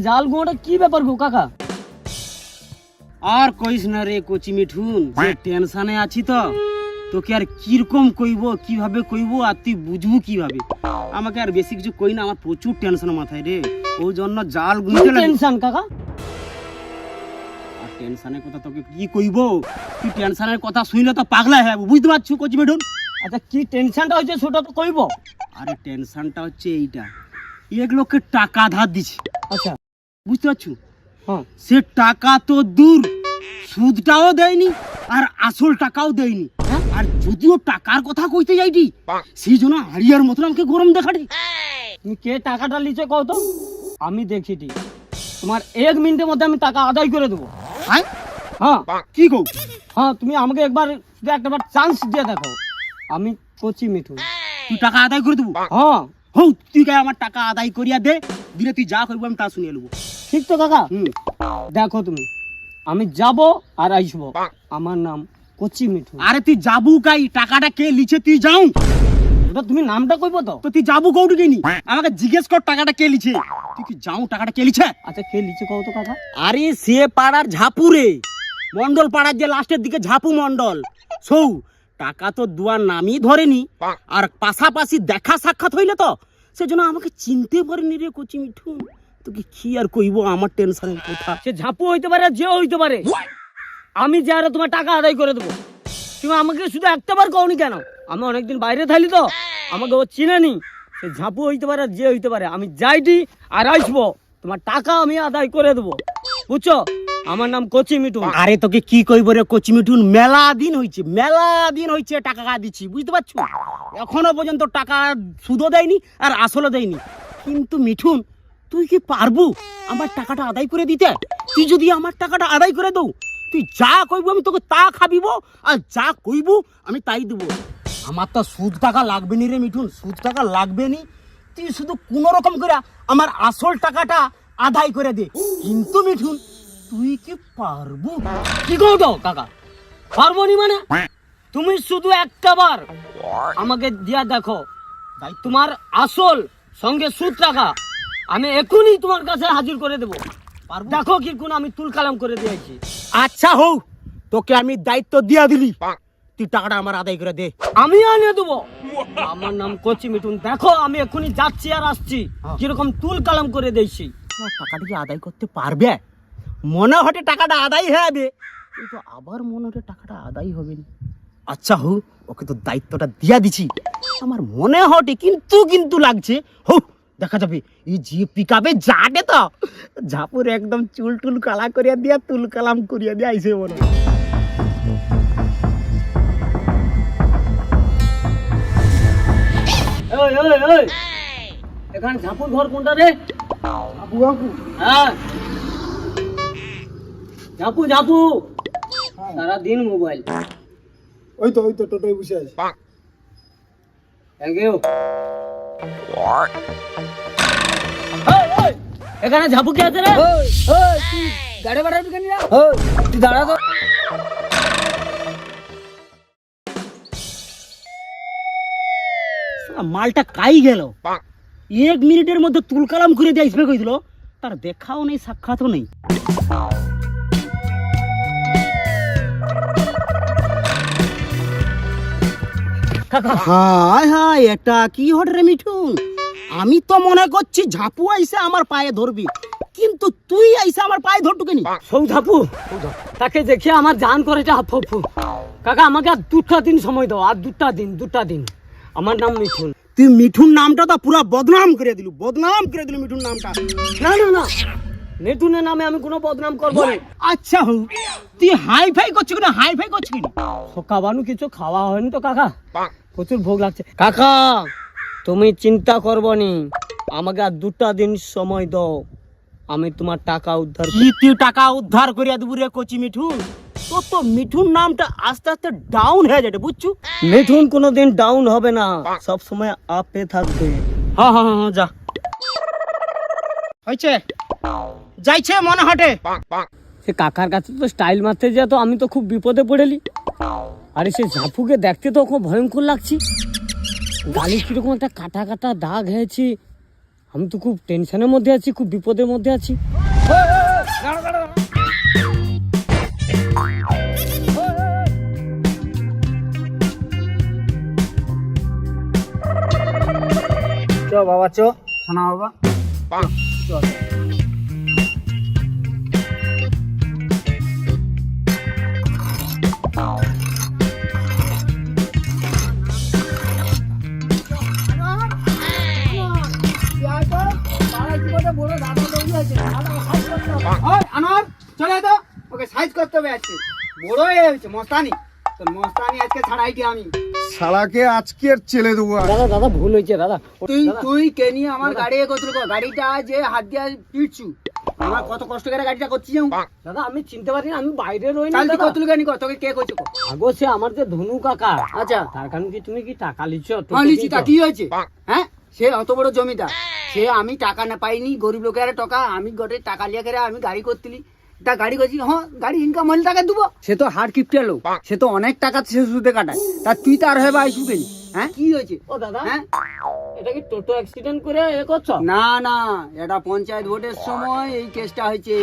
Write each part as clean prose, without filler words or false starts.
জাল গোটা কি ব্যাপার গো কাকা? আর কইস না রে কচি মিঠুন, টেনশনে আছি তো তোকে আর কিরকম কইব, কিভাবে কইব আর তুই বুঝবো কিভাবে। আমাকে আর বেশি কিছু কই না, আমার প্রচুর টেনশন মাথায় রে, ওই জন্য জাল গুনতে লাগে। টেনশন কাকা? আর টেনশনের কথা তোকে কি কইব, তুই টেনশনের কথা শুনলে তো পাগলা হয়ে যাবো, বুঝতে পারছো কচি মিঠুন? আচ্ছা কি টেনশনটা হচ্ছে সেটা তো কইব। আরে টেনশনটা হচ্ছে এইটা, এক লোককে টাকা ধার দিছি, আচ্ছা বুঝতে পারছো? হ্যাঁ। সে টাকা তো দূর, সুদটাও দেয়নি আর আসল টাকাও দেয়নি। আর যদিও টাকার কথা কইতে যাইটি, সেই জন্য হারিয়ার মতন আমাকে গরম দেখাটি। তুমি কে টাকাটা লিচে কও তো, আমি দেখিটি। তোমার 1 মিনিটের মধ্যে আমি টাকা আদায় করে দেবো। হ্যাঁ কি কও? হ্যাঁ, তুমি আমাকে একবার শুধু একটাবার চান্স দিয়ে দেখো। আমি কচি মিঠুন, তুই টাকা আদায় করে দেবো? হ্যাঁ। হৌ তুই কে আমার টাকা আদায় করিয়া দে, দিলে তুই যা করবো আমি তা শুনিয়ে নেবো। ঠিক তো কাকা? হুম। দেখো তুমি, আমি যাব আর আসবো, আমার নাম কচি মিঠুন। আরে তুই যাবু কাই, টাকাটা কে লিছে তুই যাও ওটা তুমি নামটা কইবো তো? তো তুই যাবু কৌটু কেনি, আমাকে জিজ্ঞেস কর টাকাটা কে লিছে। তুই কি যাও টাকাটা কে লিছে? আচ্ছা কে লিচে কও তো কাকা? আরে সে পাড়ার ঝাপু রে, মন্ডল পাড়ার যে লাস্টের দিকে ঝাপু মন্ডল। সৌ টাকা তো দুয়ার নামই ধরেনি, আর পাশাপাশি দেখা সাক্ষাৎ হইলে তো সেজন্য আমাকে চিনতে পারেনি রে কচি মিঠুন। তোকে কি আর কইব, আমার টেনশনের কথা। সে ঝাপু হইতে পারে, যে হইতে পারে, আমি যে আরে তোমার টাকা আদায় করে দেবো। তুমি আমাকে শুধু একটাবার কওনি কেন? আমি অনেকদিন বাইরে থাকি তো, আমাকে ও চিনেনি। সে ঝাপু হইতে পারে, যে হইতে পারে, আমি যাইটি আর আসবো, তোমার টাকা আমি আদায় করে দেবো, বুঝছো? আমার নাম কচি মিঠুন। আরে তোকে কি কইব রে কচি মিঠুন, মেলা দিন হইছে টাকা দিচ্ছি, বুঝতে পারছো? এখনো পর্যন্ত টাকা সুদও দেয়নি আর আসলও দেয়নি। কিন্তু মিঠুন, তুই কি পারবো আমার টাকাটা আদায় করে দিতে? তুই যদি আমার টাকাটা আদায় করে দৌ, তুই যা কইব আমি তোকে তা খাবিব, আর যা কইব আমি তাই দেবো। আমার তো সুদ টাকা লাগবে নি রে মিঠুন, সুদ টাকা লাগবে নি। তুই শুধু কোন রকম করে আমার আসল টাকাটা আদায় করে দে। কিন্তু মিঠুন, তুই কি পারবো? কি কও তো কাকা? পারবো নি মানে? তুমি শুধু একটাবার আমাকে দিয়া দেখো, তোমার আসল সঙ্গে সুদ টাকা আমি এখনই তোমার কাছে হাজির করে দেবো। দেখো কি কোন আমি তুল কালাম করে দিয়েছি। আচ্ছা হও, তোকে আমি দায়িত্ব দিয়া দিলি, তুই টাকাটা আমার আদায় করে দে। আমি আনিয়ে দেবো। আমার নাম কচি মিঠুন, দেখো আমি এখনই যাচ্ছি আর আসছি, কিরকম তুল কালাম করে দিয়েছি। টাকাটা কি আদায় করতে পারবে? মনে হটে টাকাটা আদায় হবে, কিন্তু আবার মনে হটে টাকাটা আদায় হবে না। আচ্ছা হো, ওকে তো দায়িত্বটা দিয়া দিছি, আমার মনে হটে কিন্তু লাগছে হো দেখা যাবে। এই যে পিকাবে যাবে তো ঝাপুর একদম চুল টুল কালা করিয়া দিয়া তুল কালাম করিয়া দিয়া আইছে মনে। ওই ওই ওই, এখানে ঝাপুর ঘর কোনটা রে? হ্যাঁ, ঝাপু ঝাপু সারাদিন মোবাইল। ওই তো টোটোয় বসে আছে। Thank you. এখানে ঝাপু কে আছে রে? তুই গাড়ি বাড়াবি কেন? তুই দাঁড়া তো। মালটা কাই গেল, 1 মিনিটের মধ্যে তুল কালাম করে দিয়ে আসবে কই দিল, তার দেখাও নেই সাক্ষাৎও নেই। হায় হায়, এটা কি হট রে মিঠুন? আমি তো মনে করছি ঝাপু আইসে আমার পায়ে ধরবি, কিন্তু তুই আইসে আমার পায়ে ধরটু কেনি? সৌ ঝাপু, তাকে দেখে আমার জান করেছে হাফ হাফু। কাকা আমাকে আর 2টা দিন সময় দাও, আর 2টা দিন। আমার নাম মিঠুন। তুই মিঠুন নামটা তো পুরা বদনাম করে দিলু মিঠুন নামটা। না না না, মিঠুনের নামে আমি কোনো বদনাম করবো না। আচ্ছা হো, তুই হাই ফাই করছিস কিনা? খাওয়ানো কিছু খাওয়া হয়নি তো কাকা, প্রচুর ভোগ লাগছে। কাকা তুমি চিন্তা করবো নি, আমাকে আর 2টা দিন সময় দাও, আমি তোমার টাকা উদ্ধার। কি তুই টাকা উদ্ধার করিয়া দেবু রে কচি মিঠুন? তোর তো মিঠুন নামটা আস্তে আস্তে ডাউন হয়ে যাবে, বুঝছো? মিঠুন কোনোদিন ডাউন হবে না, সব সময় আপে থাকবে। হ্যাঁ যা। হয়েছে যাইছে মনে হটে। সে কাকার কাছে তো স্টাইল মারতে যেত, আমি তো খুব বিপদে পড়েলি। আরে সে ঝাপুকে দেখতে তো খুব ভয়ঙ্কর লাগছে, গালে কিরকম একটা কাটা কাটা দাগ হয়েছে। আমি তো খুব টেনশনের মধ্যে আছি, খুব বিপদের মধ্যে আছি। চ বাবা চ শোনা বাবা চল। আনোয়ার চলে তো, ওকে সাইজ করতে হবে আজকে, বড় হয়ে হয়েছে মস্তানি। তোর মস্তানি আজকে ছাড়াইটি আমি। শালাকে আজকে আর ছেলে দেবো আর। দাদা দাদা ভুল হয়েছে দাদা। তুই কে নিয়ে আমার গাড়ি করছিল, গাড়িটা যে হাত দিয়ে পিটছু, আমার কত কষ্ট করে গাড়িটা করছি যাও। দাদা আমি চিনতে পারি না, আমি বাইরে রই না। কাল তুই কত গাড়ি কর, তোকে কে করছে? আগো সে আমার যে ধনু কাকা, আচ্ছা তার কারণ কি তুমি কি টাকা লিচ্ছ? লিচি তা কি হয়েছে? হ্যাঁ সে অত বড় জমিদার, সে আমি টাকা না পাইনি, গরিব লোকের টাকা, আমি গোটে টাকা লিয়ে করে আমি গাড়ি করতিলি, তা গাড়ি করছি, হ্যাঁ গাড়ি ইনকাম হলে টাকা দেবো। সে তো হার্ড কিপটার লোক, সে তো অনেক টাকা সে সুদে কাটায়, তা তুই তার হয়ে আইসু কেন? হ্যাঁ কি হয়েছে? ও দাদা হ্যাঁ এটা কি টোটো অ্যাক্সিডেন্ট করে এ করছো? না না, এটা পঞ্চায়েত ভোটের সময় এই কেসটা হয়েছে।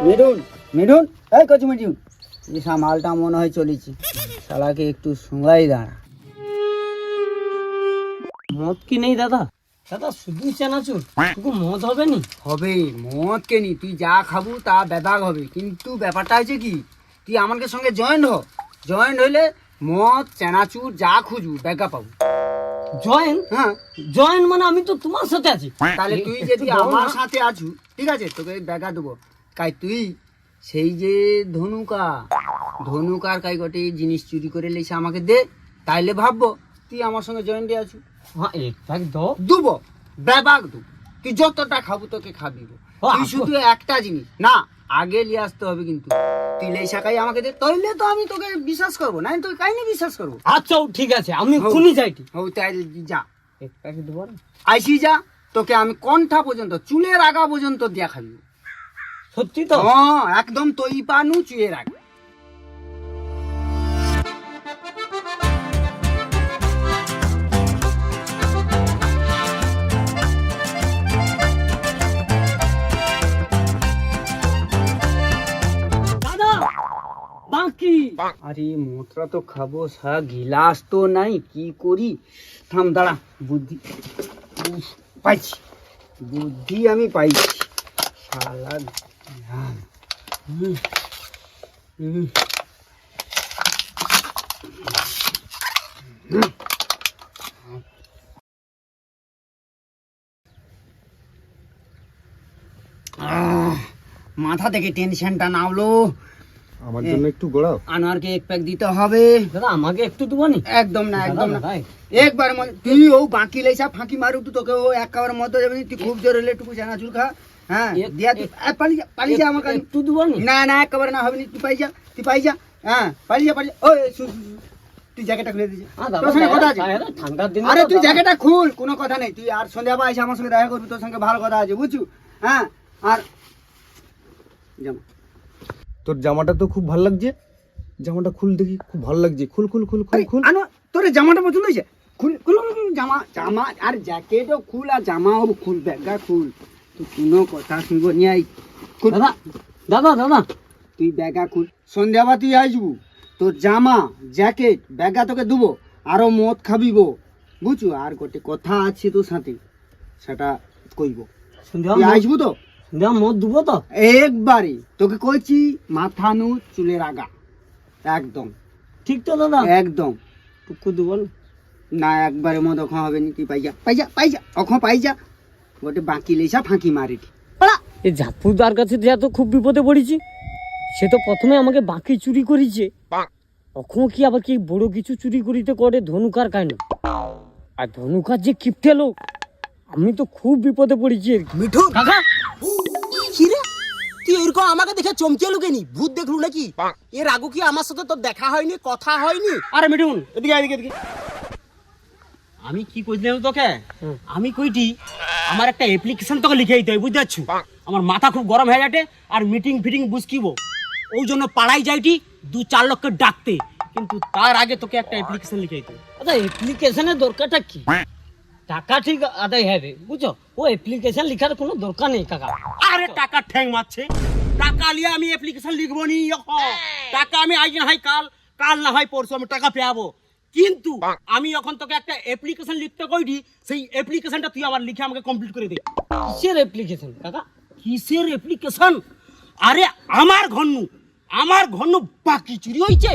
মেডুন মেডুন এই কচু মেডুন, এই মালটা মনে হয় চলেছি, শালাকে একটু সঙ্গাই দাঁড়া। মদ কি নেই দাদা? দাদা শুধু চানাচুর, মদ হবে নি? হবে, মদ কেনি, তুই যা খাবু তা বেদাগ হবে, কিন্তু ব্যাপারটা হচ্ছে কি, তুই আমাদের সঙ্গে জয়েন্ট হইলে মদ চানাচুর যা খুঁজু ব্যাগা পাবো। জয়েন? হ্যাঁ জয়েন মানে আমি তো তোমার সাথে আছি। তাহলে তুই যদি আমার সাথে আছু, ঠিক আছে তোকে ব্যাগা দেবো। কাই তুই সেই যে ধনুকার কাই গটে জিনিস চুরি করে লেছে আমাকে দে, তাইলে ভাববো তুই আমার সঙ্গে জয়েন্টে আছু। হ্যাঁ এক দাও দুবো ব্যাবাক দু, তুই যতটা খাবো তোকে খাবিব। তুই শুধু একটা জিনিস না, আগে লিয়ে আসতে হবে, কিন্তু তুই লেসা কাই আমাকে দে, তাইলে তো আমি তোকে বিশ্বাস করবো, না তোকে কাইনি বিশ্বাস করবো। আচ্ছা ঠিক আছে, আমি খুনি যাইটি। হৌ তাইলে যা, এক প্যাকেট দেবো না? আইসি যা, তোকে আমি কণ্ঠা পর্যন্ত চুলের আগা পর্যন্ত দিয়া খাবি। সত্যি তো? হ্যাঁ একদম তৈ পানু চুয়ে রাখ। দাদা বাকি আরে মোটরা তো খাবো, সারা গিলাস তো নাই, কি করি? থাম দাঁড়া, বুদ্ধি পাইছি, বুদ্ধি আমি পাইছি। শালা মাথা থেকে টেনশনটা নামলো। আমার জন্য একটু গোড়াও। আনোয়ারকে এক প্যাক দিতে হবে। দাদা আমাকে একটু দেবো নি? একদম না, একদম না, দাদা, একবার তুই ও বাকি লেসা ফাঁকি মারু, তুই তোকে ও এক খাবার মতো যাবে, তুই খুব জোর হলে একটু চানাচুর খা। হ্যাঁ দিয়া তুই পালিয়ে যা আমার কাছে। একটু দেবো নি? না না একবার না হবে না, তুই পাই যা। হ্যাঁ পালিয়ে যা। ওই তুই জ্যাকেটটা খুলে দিয়েছিস, তোর সঙ্গে কথা আছে। ঠান্ডার দিন। আরে তুই জ্যাকেটটা খুল, কোনো কথা নেই, তুই আর সন্ধ্যাবেলা এসে আমার সঙ্গে দেখা করবি, তোর সঙ্গে ভালো কথা আছে বুঝছু। হ্যাঁ আর জামা, তোর জামাটা তো খুব ভালো লাগছে, জামাটা খুল দেখি, খুব ভালো লাগছে, খুল খুল খুল খুল খুল। আনো তোর জামাটা পছন্দ হয়েছে? খুল খুল জামা আর জ্যাকেটও খুল আর জামাও খুল, ব্যাগটা খুল, তুই কোনো কথা শুনবো নি। দাদা দাদা দাদা তুই ব্যাগা খুল, সন্ধ্যাবা তুই আসবু, তোর জামা জ্যাকেট ব্যাগা তোকে দেবো, আরো মদ খাবিব বুঝছু। আর গোটে কথা আছে তোর সাথে, সেটা কইব, তুই আসবু তো? সন্ধ্যা মদ দেবো তো একবারে, তোকে কইছি মাথা নু চুলের আগা, একদম ঠিক তো দাদা? একদম টুকু দেবো না? না একবারে মদ অখ হবে নি, তুই পাই যা গোটে বাকি লেসা ফাঁকি মারি। এই ঝাপুদার কাছে যে এত খুব বিপদে পড়েছি, সে তো প্রথমে আমাকে বাকি চুরি করেছে, কখনো কি আবার কি বড় কিছু চুরি করিতে করে ধনুকার কাহিনী। আর ধনুকার যে কিপটে লোক, আমি তো খুব বিপদে পড়েছি। মিঠুন কাকা কি রে, তুই এরকম আমাকে দেখে চমকে লুকেনি, ভূত দেখলু নাকি? এর আগে কি আমার সাথে তোর দেখা হয়নি, কথা হয়নি? আরে মিঠুন এদিকে এদিকে এদিকে। আমি কি কইছিলাম তোকে, আমি কইটি আমার একটা অ্যাপ্লিকেশন তোকে লিখে দিতে হবে, বুঝতে পারছো? আমার মাথা খুব গরম হয়ে যাচ্ছে আর মিটিং ফিটিং বুঝকিব, ওই জন্য পাড়ায় যাইটি 2-4 লোককে ডাকতে, কিন্তু তার আগে তোকে একটা অ্যাপ্লিকেশন লিখে দিতে হবে। আচ্ছা অ্যাপ্লিকেশনের দরকারটা কি? টাকা ঠিক আদায় হবে বুঝছো, ও অ্যাপ্লিকেশন লেখার কোনো দরকার নেই কাকা। আরে টাকা ঠ্যাং মারছে, টাকা লিয়ে আমি অ্যাপ্লিকেশন লিখবো নি, টাকা আমি আজ না হয় কাল, কাল না হয় পরশু আমি টাকা পেয়াবো, কিন্তু আমি এখন তোকে একটা অ্যাপ্লিকেশন লিখতে কইটি, সেই অ্যাপ্লিকেশনটা তুই আমার লিখে আমাকে কমপ্লিট করে দে। কিসের অ্যাপ্লিকেশন কাকা? কিসের অ্যাপ্লিকেশন? আরে আমার ঘন্নু বাকি চুরি হইছে,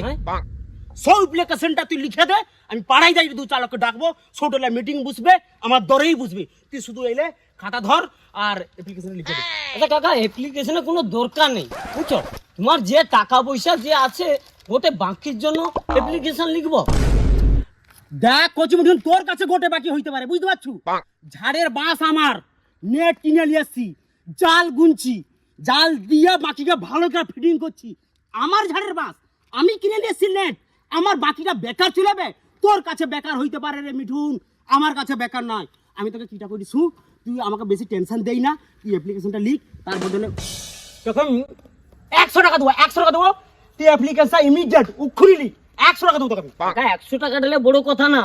সব অ্যাপ্লিকেশনটা তুই লিখে দে, আমি পাড়ায় যাই 2-4 লোককে ডাকবো, ছোটলা মিটিং বুঝবে, আমার দরেই বুঝবে, তুই শুধু এলে খাতা ধর আর অ্যাপ্লিকেশন লিখে দে। আচ্ছা কাকা অ্যাপ্লিকেশনের কোনো দরকার নেই বুঝছো, তোমার যে টাকা পয়সা যে আছে ওতে বাকির জন্য অ্যাপ্লিকেশন লিখবো? দেখ কচিমুঠুন, তোর কাছে গোটে বাকি হইতে পারে, বুঝতে পারছু? ঝাড়ের বাঁশ আমার নেট কিনে নিয়ে আসছি, জাল গুনছি, জাল দিয়ে বাকিটা ভালো করে ফিটিং করছি, আমার ঝাড়ের বাঁশ আমি কিনে নিয়ে এসছি, নেট আমার বাকিটা বেকার চলেবে, তোর কাছে বেকার হইতে পারে রে মিঠুন, আমার কাছে বেকার নয়। আমি তোকে কিটা করি শু, তুই আমাকে বেশি টেনশন দেই না, তুই অ্যাপ্লিকেশনটা লিখ, তার বদলে তখন 100 টাকা দেবো, 100 টাকা দেবো, তুই অ্যাপ্লিকেশনটা ইমিডিয়েট উখুরি লিখ, 100 টাকা দেবো তোকে। কাকা 100 টাকা দিলে বড় কথা না,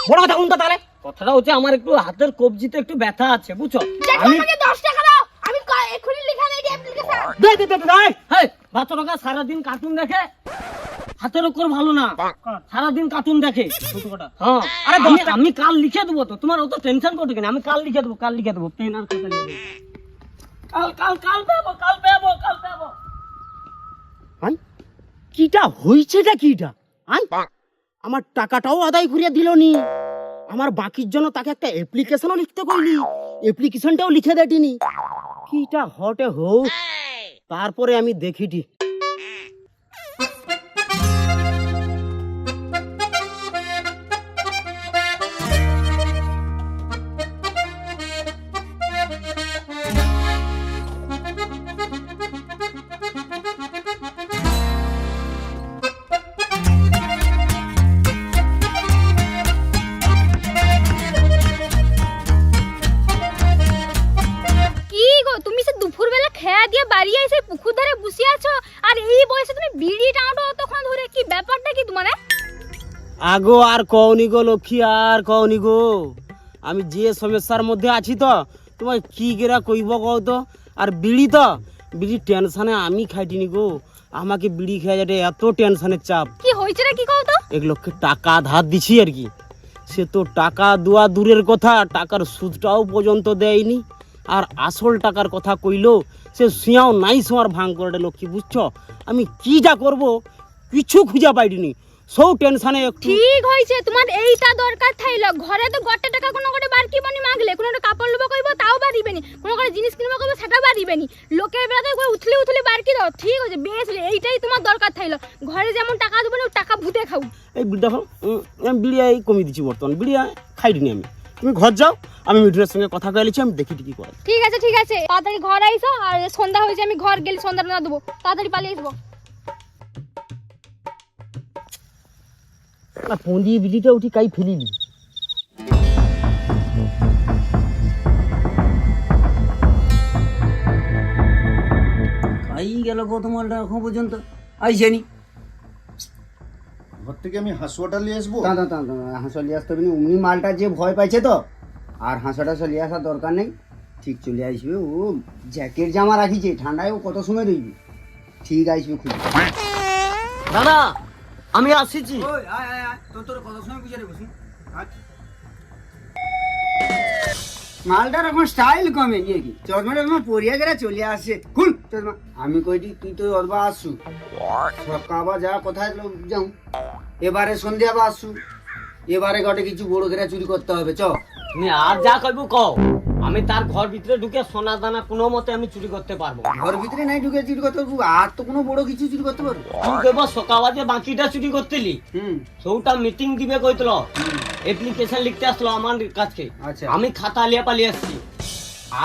বড় কথা কোনটা তাহলে? কথাটা হচ্ছে আমার একটু হাতের কবজিতে একটু ব্যথা আছে বুঝছো। আমি 10 টাকা দাও, আমি এখনই লিখা নেই অ্যাপ্লিকেশন। দে দে দে দে। হেই বাচ্চারা সারাদিন কার্টুন দেখে, হাতের উপর ভালো না, সারাদিন কার্টুন দেখে। হ্যাঁ আরে আমি কাল লিখে দেবো, তো তোমার অত টেনশন করতে কেন, আমি কাল লিখে দেবো পেন আর খাতা নিয়ে দেবো। কাল পেবো। আই কিটা হইছেটা কিটা? আই আমার টাকাটাও আদায় করিয়া দিল নি, আমার বাকির জন্য তাকে একটা অ্যাপ্লিকেশনও লিখতে কইলি, অ্যাপ্লিকেশনটাও লিখে দেটিনি, কিটা হটে হও, তারপরে আমি দেখিটি। কি গো তুমি সে দুপুরবেলা খেয়া দিয়ে বাড়ি এসে পুকুর ধারে বসে আছো, আর এই বয়সে তুমি বিড়ি টানো তখন ধরে, কি ব্যাপারটা কি তোমার? আগো আর কওনি গো লক্ষ্মী, আর কওনি গো, আমি যে সমস্যার মধ্যে আছি তো তোমায় কি গেরা কইব কও তো। আর বিড়ি টেনশনে আমি খাইটিনি গো, আমাকে বিড়ি খেয়ে যাতে এত টেনশনের চাপ। কি হয়েছে রে, কি কও তো? 1 লক্ষের টাকা ধার দিছি আর কি, সে তো টাকা দেওয়া দূরের কথা, টাকার সুদটাও পর্যন্ত দেয়নি, আর আসল টাকার কথা কইলো সে শিয়াও নাই শোয়ার ভাঙ করে লক্ষ্মী, বুঝছো? আমি কি যা করবো কিছু খুঁজে পাইনি, সব টেনশনে একটু। ঠিক হয়েছে, তোমার এইটা দরকার থাইল, ঘরে তো গটে টাকা কোনো করে বাড়কি বনি মাগলে, কোনো একটা কাপড় লব কইব তাও বাড়িবেনি, কোনো করে জিনিস কিনব কইব সেটা বাড়িবেনি, লোকের বেলাতে কই উথলি বাড়কি দাও, ঠিক আছে বেশ, এইটাই তোমার দরকার থাইল, ঘরে যেমন টাকা দেবো না টাকা ভূতে খাও। এই বিড়িটা খাও, আমি বিড়ি কমিয়ে দিচ্ছি বর্তমান, বিড়ি খাইনি আমি, তুমি ঘর যাও, আমি মিঠুনের সঙ্গে কথা কয়েছি, আমি দেখি কি করে। ঠিক আছে তাড়াতাড়ি ঘর আইসো, আর সন্ধ্যা হয়েছে আমি ঘর গেলে সন্ধ্যাটা না দেবো, তাড়াতাড়ি পালিয়ে আসবো। ফোন দিয়ে বিড়িটা উঠি কাই ফেলিনি। খাই গেল কত মালটা এখন পর্যন্ত আইসেনি। ঘর থেকে আমি হাঁসুয়াটা নিয়ে আসবো। হাঁসা নিয়ে আসতে হবে না, অমনি মালটা যে ভয় পাইছে তো, আর হাঁসাটা নিয়ে আসার দরকার নেই, ঠিক চলে আসবে। ও জ্যাকেট জামা রাখিছে, ঠান্ডায় ও কত সময় রইবে, ঠিক আসবে খুব। দাদা আমি আসিছি। মালটার এখন স্টাইল কমে গিয়ে কি, চশমাটা তোমার পরিয়া গেলে চলে আসে, খুল চশমা। আমি কইটি তুই তো অদবা আসছু, সকাবা যা কোথায় যাও, এবারে সন্ধ্যা বা আসছু, এবারে গটে কিছু বড় করে চুরি করতে হবে, চ। তুমি আর যা কইবো কও, আমি তার ঘর ভিতরে ঢুকে সোনা দানা কোনো মতে আমি চুরি করতে পারবো। ঘর ভিতরে নাই ঢুকে চুরি করতে পারবো, আর তো কোনো বড় কিছু চুরি করতে পারবো। তুই কইব সকাবাজে বাকিটা চুরি করতেলি, হুম, সৌটা মিটিং দিবে কইতল, অ্যাপ্লিকেশন লিখতে আসলো আমার কাছে, আচ্ছা। আমি খাতা লিয়ে পালিয়ে আসছি।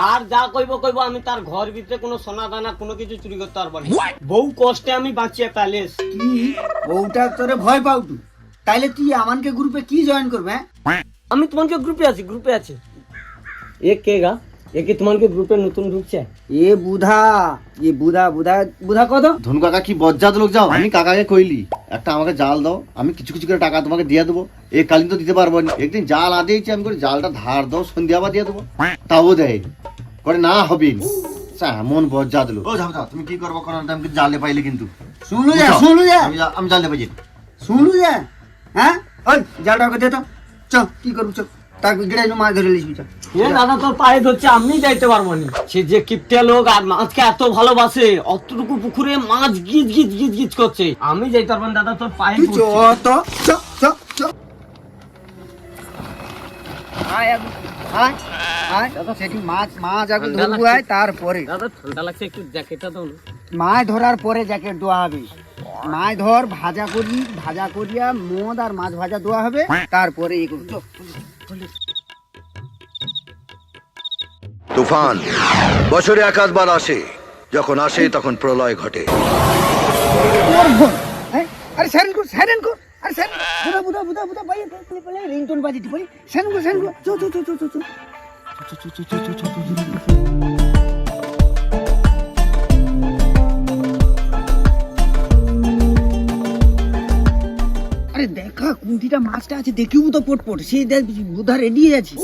আর যা কইব আমি তার ঘর ভিতরে কোনো সোনা দানা কোনো কিছু চুরি করতে পারবো না, বহু কষ্টে আমি বাঁচিয়ে পালিয়ে এসছি। কি বউটা তোরে ভয় পাও তুই, তাইলে তুই আমানকে গ্রুপে কি জয়েন করবে? আমি তোমাকে গ্রুপে আছি এ কে গা এ কি তোমাকে গ্রুপে নতুন ঢুকছে? এ বুধা বুধা কত? ধনু কাকা কি বজ্জাত লোক যাও, আমি কাকাকে কইলি একটা আমাকে জাল দাও, আমি কিছু কিছু করে টাকা তোমাকে দিয়ে দেবো। এই কালীন তো দিতে পারবো না, একদিন জাল আদেইছি আমি করে জালটা ধার দাও, সন্ধ্যা আবার দিয়ে দেবো, তাও দেয়নি, করে না হবে এমন বজ্জাত লোক। ও যাও যাও, তুমি কি করবো করার আমি জালে পাইলে কিন্তু শুনলু যা আমি জালে পাইছি। শুনলু যা, হ্যাঁ ওই জালটা ওকে দে তো, চ কি করবো চ, তাকে গিড়াই মাছ ধরে লিসবি চ। এ দাদা তোর পায়ে ধরছে, আমি যাইতে পারবো না। সে যে কিপটে লোক আর মাছকে এত ভালোবাসে, অতটুকু পুকুরে মাছ গিজ গিজ গিজ গিজ করছে, আমি যাইতে পারবো না দাদা, তোর পায়ে তুই চ পড়ছে। তো চ চ চ আয় আগে আয় আয় সেটি মাছ আগে ধরবো আয়, তারপরে দাদা ঠান্ডা লাগছে, একটু জ্যাকেটটা দাও না। মাছ ধরার পরে জ্যাকেট দেওয়া হবে। মাছ ধর ভাজা করিয়া মদ আর মাছ ভাজা দেওয়া হবে, তারপরে এই করবো। তুফান বছরে একাধবার আসে, যখন আসে তখন প্রলয় ঘটে। আরে সাইরেন কর আরে সাইরেন বুধা ভাই বলে রিংটোন বাজিটি বলি সাইরেন কর চো আরে দেখা কোনটিটা মাছটা আছে দেখিও তো পটপট সেই দেখ বুধা রেডি আছে।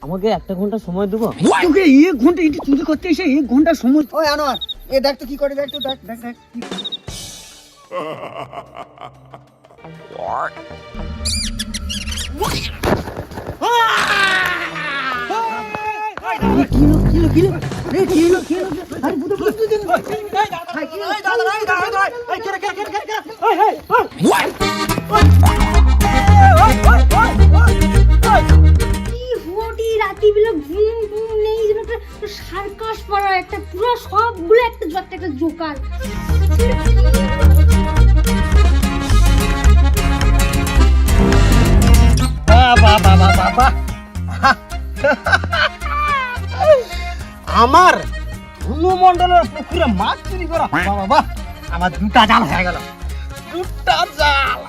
আমাকে 1 ঘন্টা সময় দেবো? তোকে 1 ঘন্টা এটি চুরি করতে এসে 1 ঘন্টা সময়? ওই আনোয়ার এ দেখ তো কি করে, দেখ তো দেখ কি রাতি বেলা ঘুম নেই, যেন একটা সার্কাস পড়া একটা পুরো সবগুলো একটা জোকার। আমার ধনুমণ্ডলের পুকুরে মাছ চুরি করা, বাবা আমার 2টা জাল হয়ে গেল, 2টা জাল।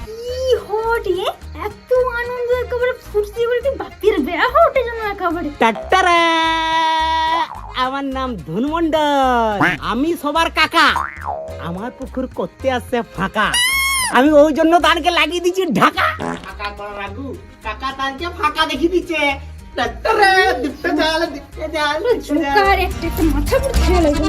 কি হটে এত আনন্দ, একেবারে ফুর্তি বলতে বাপের বেড়া হটে যেন একেবারে। টাটারা, আমার নাম ধনুমণ্ডল, আমি সবার কাকা, আমার পুকুর করতে আসছে ফাঁকা, আমি ওই জন্য তানকে লাগিয়ে দিচ্ছি ঢাকা। কাকা করার আগু কাকা তানকে ফাঁকা দেখিয়ে দিচ্ছে। টাটারা, দিপ্তে জাল জোকার একটা মাথা পুরো খেয়ে লাগবে।